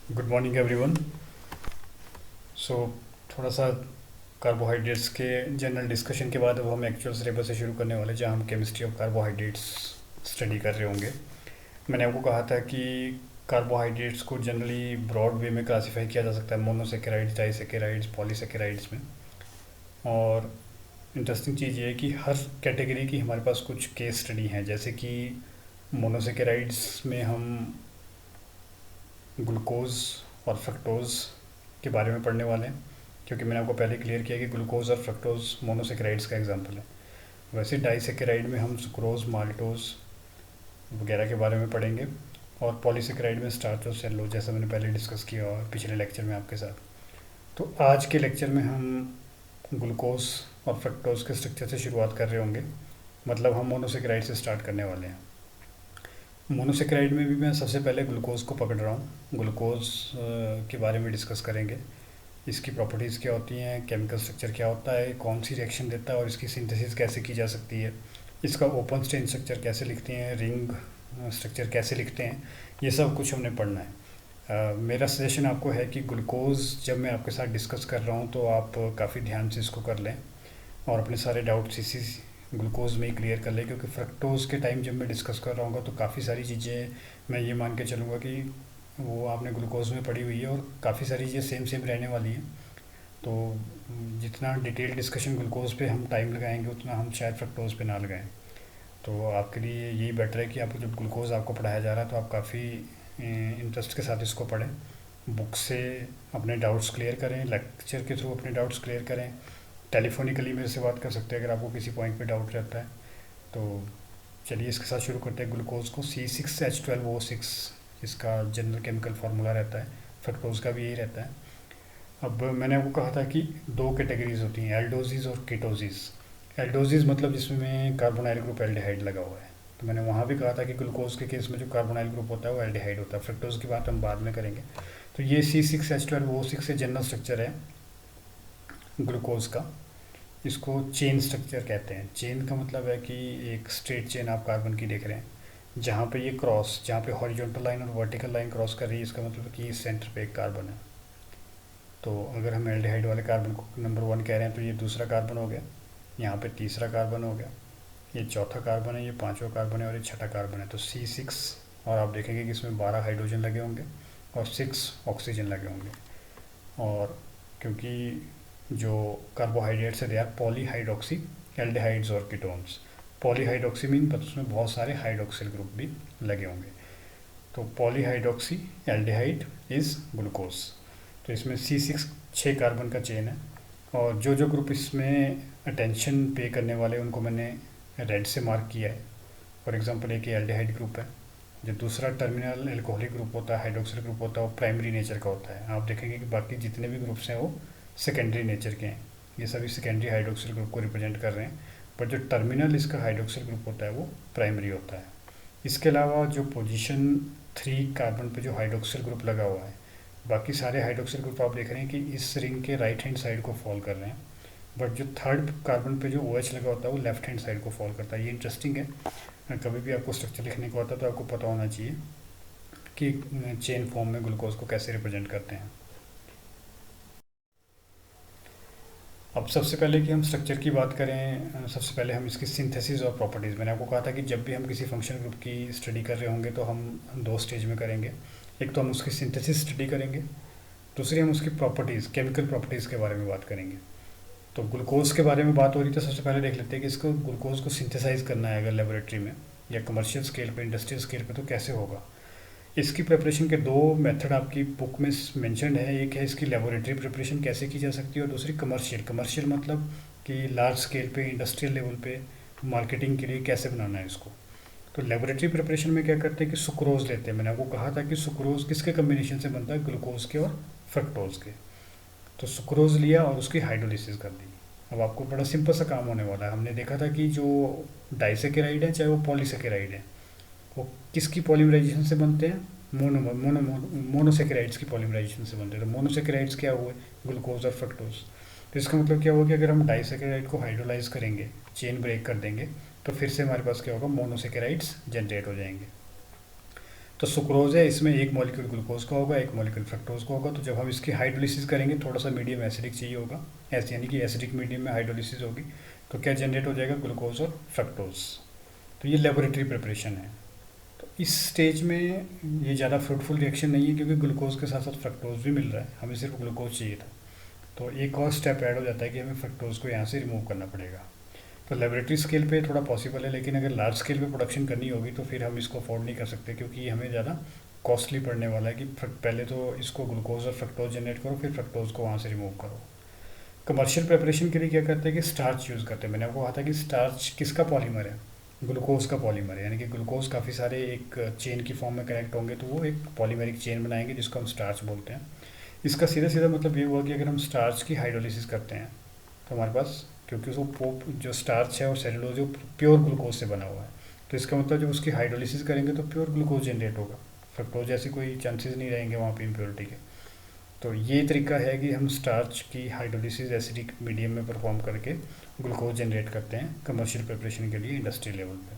Good morning everyone. सो थोड़ा सा carbohydrates के जनरल डिस्कशन के बाद अब हम एक्चुअल सिलेबस से शुरू करने वाले हैं, जहाँ हम केमिस्ट्री ऑफ कार्बोहाइड्रेट्स स्टडी कर रहे होंगे। मैंने आपको कहा था कि कार्बोहाइड्रेट्स को जनरली ब्रॉड वे में क्लासीफाई किया जा सकता है, मोनोसेकेराइड्स, डाइसेकेराइड्स, पॉलीसेकेराइड्स में। और इंटरेस्टिंग चीज़ ये है कि हर कैटेगरी की हमारे पास कुछ केस स्टडी हैं। जैसे कि मोनोसेकेराइड्स में हम ग्लूकोज और फ्रक्टोज के बारे में पढ़ने वाले हैं, क्योंकि मैंने आपको पहले क्लियर किया कि ग्लूकोज और फ्रक्टोज मोनोसेकेराइड्स का एग्जांपल है। वैसे डाइसेकेराइड में हम सुक्रोज, माल्टोज वगैरह के बारे में पढ़ेंगे, और पॉलीसेकेराइड में स्टार्च और सेलुलोज, जैसा मैंने पहले डिस्कस किया और पिछले लेक्चर में आपके साथ। तो आज के लेक्चर में हम ग्लूकोज और फ्रक्टोज के स्ट्रक्चर से शुरुआत कर रहे होंगे, मतलब हम मोनोसेकेराइड से स्टार्ट करने वाले हैं। मोनोसेकेराइड में भी मैं सबसे पहले ग्लूकोज को पकड़ रहा हूँ। ग्लूकोज के बारे में डिस्कस करेंगे, इसकी प्रॉपर्टीज़ क्या होती हैं, केमिकल स्ट्रक्चर क्या होता है, कौन सी रिएक्शन देता है और इसकी सिंथेसिस कैसे की जा सकती है, इसका ओपन स्टेन स्ट्रक्चर कैसे लिखते हैं, रिंग स्ट्रक्चर कैसे लिखते हैं, ये सब कुछ हमने पढ़ना है। मेरा सजेशन आपको है कि ग्लूकोज जब मैं आपके साथ डिस्कस कर रहा हूँ तो आप काफ़ी ध्यान से इसको कर लें और अपने सारे डाउट्स इसी ग्लूकोज में ही क्लियर कर लें, क्योंकि फ्रक्टोज के टाइम जब मैं डिस्कस कर रहा हूँ तो काफ़ी सारी चीज़ें मैं ये मान के चलूँगा कि वो आपने ग्लूकोज में पढ़ी हुई है और काफ़ी सारी चीज़ें सेम सेम रहने वाली हैं। तो जितना डिटेल डिस्कशन ग्लूकोज पे हम टाइम लगाएंगे उतना हम शायद फ्रक्टोज पे ना लगाएं। तो आपके लिए यही बेटर है कि आप जब ग्लूकोज आपको पढ़ाया जा रहा है तो आप काफ़ी इंटरेस्ट के साथ इसको पढ़ें, बुक से अपने डाउट्स क्लियर करें, लेक्चर के थ्रू अपने डाउट्स क्लियर करें, टेलीफोनिकली मेरे से बात कर सकते हैं अगर आपको किसी पॉइंट पे डाउट रहता है। तो चलिए इसके साथ शुरू करते हैं। ग्लूकोज को C6H12O6 इसका जनरल केमिकल फार्मूला रहता है, फ्रक्टोज का भी यही रहता है। अब मैंने आपको कहा था कि दो कैटेगरीज होती हैं, एल्डोजिस और कीटोजिस। एल्डोजिस मतलब जिसमें कार्बोनाइल ग्रुप एल्डिहाइड लगा हुआ है। तो मैंने वहाँ भी कहा था कि ग्लूकोज के केस में जो कार्बोनाइल ग्रुप होता है वो एल्डिहाइड होता है। फ्रक्टोज की बात हम बाद में करेंगे। तो ये C6H12O6 से जनरल स्ट्रक्चर है ग्लूकोज का। इसको चेन स्ट्रक्चर कहते हैं। चेन का मतलब है कि एक स्ट्रेट चेन आप कार्बन की देख रहे हैं, जहाँ पे ये क्रॉस, जहाँ पे हॉरिजॉन्टल लाइन और वर्टिकल लाइन क्रॉस कर रही है, इसका मतलब कि सेंटर पे एक कार्बन है। तो अगर हम एल्डिहाइड वाले कार्बन को नंबर 1 कह रहे हैं तो ये दूसरा कार्बन हो गया, यहाँ पे तीसरा कार्बन हो गया, ये चौथा कार्बन है, ये पांचवा कार्बन है और ये छठा कार्बन है। तो C6, और आप देखेंगे कि इसमें 12 हाइड्रोजन लगे होंगे और 6 ऑक्सीजन लगे होंगे। और क्योंकि जो कार्बोहाइड्रेट्स है दे आर पॉलीहाइड्रोक्सी एल्डिहाइड्स और कीटोन्स। पॉलीहाइड्रोक्सी मीन उसमें बहुत सारे हाइड्रोक्सिल ग्रुप भी लगे होंगे। तो पॉलीहाइड्रोक्सी एल्डिहाइड इज़ ग्लूकोज। तो इसमें C6 6 कार्बन का चेन है, और जो जो ग्रुप इसमें अटेंशन पे करने वाले उनको मैंने रेड से मार्क किया है। फॉर एग्जांपल एक एल्डिहाइड ग्रुप है। जो दूसरा टर्मिनल एल्कोहलिक ग्रुप होता है, हाइड्रोक्सिल ग्रुप होता है, वो प्राइमरी नेचर का होता है। आप देखेंगे कि बाकी जितने भी ग्रुप्स हैं वो सेकेंडरी नेचर के हैं। ये सभी सेकेंडरी हाइड्रोक्सिल ग्रुप को रिप्रेजेंट कर रहे हैं, पर जो टर्मिनल इसका हाइड्रोक्सिल ग्रुप होता है वो प्राइमरी होता है। इसके अलावा जो पोजीशन 3 कार्बन पे जो हाइड्रोक्सिल ग्रुप लगा हुआ है, बाकी सारे हाइड्रोक्सिल ग्रुप आप देख रहे हैं कि इस रिंग के राइट हैंड साइड को फॉल कर रहे हैं, बट जो थर्ड कार्बन पे जो OH लगा होता है वो लेफ्ट हैंड साइड को फॉल करता है। ये इंटरेस्टिंग है। कभी भी आपको स्ट्रक्चर लिखने का होता है तो आपको पता होना चाहिए कि चेन फॉर्म में ग्लूकोज को कैसे रिप्रेजेंट करते हैं। अब सबसे पहले कि हम स्ट्रक्चर की बात करें, सबसे पहले हम इसकी सिंथेसिस और प्रॉपर्टीज़। मैंने आपको कहा था कि जब भी हम किसी फंक्शन ग्रुप की स्टडी कर रहे होंगे तो हम दो स्टेज में करेंगे। एक तो हम उसकी सिंथेसिस स्टडी करेंगे, दूसरी हम उसकी प्रॉपर्टीज़, केमिकल प्रॉपर्टीज़ के बारे में बात करेंगे। तो ग्लूकोज के बारे में बात हो रही तो सबसे पहले देख लेते हैं कि इसको ग्लूकोज को सिंथेसाइज करना है अगर लेबोरेटरी में या कमर्शियल स्केल पे, इंडस्ट्रियल स्केल पे, तो कैसे होगा। इसकी प्रिपरेशन के दो मेथड आपकी बुक में मेंशन्ड है। एक है इसकी लेबोरेटरी प्रिपरेशन कैसे की जा सकती है, और दूसरी कमर्शियल। कमर्शियल मतलब कि लार्ज स्केल पे, इंडस्ट्रियल लेवल पे मार्केटिंग के लिए कैसे बनाना है इसको। तो लेबोरेटरी प्रिपरेशन में क्या करते हैं कि सुक्रोज लेते हैं। मैंने आपको कहा था कि सुक्रोज किसके कम्बिनेशन से बनता है, ग्लूकोज के और फ्रक्टोज के। तो सुक्रोज लिया और उसकी हाइड्रोलिसिस कर दी। अब आपको बड़ा सिंपल सा काम होने वाला है। हमने देखा था कि जो डाइसेकेराइड है चाहे वो पॉलीसेकेराइड है, वो किसकी पॉलीमराइजेशन से बनते हैं, मोनो मोनो मोनोसेकेराइड्स की पॉलीमराइजेशन से बनते हैं। तो मोनोसेकेराइड्स क्या हुए, ग्लूकोज और फ्रक्टोज। तो इसका मतलब क्या होगा कि अगर हम डाइसेकेराइड को हाइड्रोलाइज करेंगे, चेन ब्रेक कर देंगे, तो फिर से हमारे पास क्या होगा, मोनोसेकेराइड्स जनरेट हो जाएंगे। तो सुक्रोज है, इसमें एक मॉलिक्यूल ग्लूकोज का होगा, एक मॉलिक्यूल फ्रक्टोज का होगा। तो जब हम इसकी हाइड्रोलिसिस करेंगे, थोड़ा सा मीडियम एसिडिक चाहिए होगा, ऐसे यानी कि एसिडिक मीडियम में हाइड्रोलिसिस होगी, तो क्या जनरेट हो जाएगा, ग्लूकोज और फ्रक्टोज। तो ये लेबोरेटरी प्रिपरेशन है। तो इस स्टेज में ये ज़्यादा फ्रूटफुल रिएक्शन नहीं है, क्योंकि ग्लूकोज के साथ साथ फ्रक्टोज भी मिल रहा है, हमें सिर्फ ग्लूकोज चाहिए था। तो एक और स्टेप ऐड हो जाता है कि हमें फ्रक्टोज को यहाँ से रिमूव करना पड़ेगा। तो लेबोरेटरी स्केल पे थोड़ा पॉसिबल है, लेकिन अगर लार्ज स्केल पे प्रोडक्शन करनी होगी तो फिर हम इसको अफोर्ड नहीं कर सकते, क्योंकि ये हमें ज़्यादा कॉस्टली पड़ने वाला है कि पहले तो इसको ग्लूकोज और फ्रक्टोज जनरेट करो, फिर फ्रक्टोज को वहाँ से रिमूव करो। कमर्शियल प्रिपरेशन के लिए क्या करते हैं कि स्टार्च यूज़ करते हैं। मैंने आपको कहा था कि स्टार्च किसका पॉलीमर है, ग्लूकोज का पॉलीमर है, यानी कि ग्लूकोज काफ़ी सारे एक चेन की फॉर्म में कनेक्ट होंगे, तो वो एक पॉलीमेरिक चेन बनाएंगे जिसको हम स्टार्च बोलते हैं। इसका सीधा सीधा मतलब ये हुआ कि अगर हम स्टार्च की हाइड्रोलिसिस करते हैं तो हमारे पास, क्योंकि उसको जो स्टार्च है और सेलुलोज जो प्योर ग्लूकोज से बना हुआ है, तो इसका मतलब जब उसकी हाइड्रोलिसिस करेंगे तो प्योर ग्लूकोज जनरेट होगा, फ्रक्टोज जैसे कोई चांसेस नहीं रहेंगे वहाँ पे इम्प्योरिटी के। तो ये तरीका है कि हम स्टार्च की हाइड्रोलिसिस एसिडिक मीडियम में परफॉर्म करके ग्लूकोज जनरेट करते हैं कमर्शियल प्रिपरेशन के लिए इंडस्ट्री लेवल पे।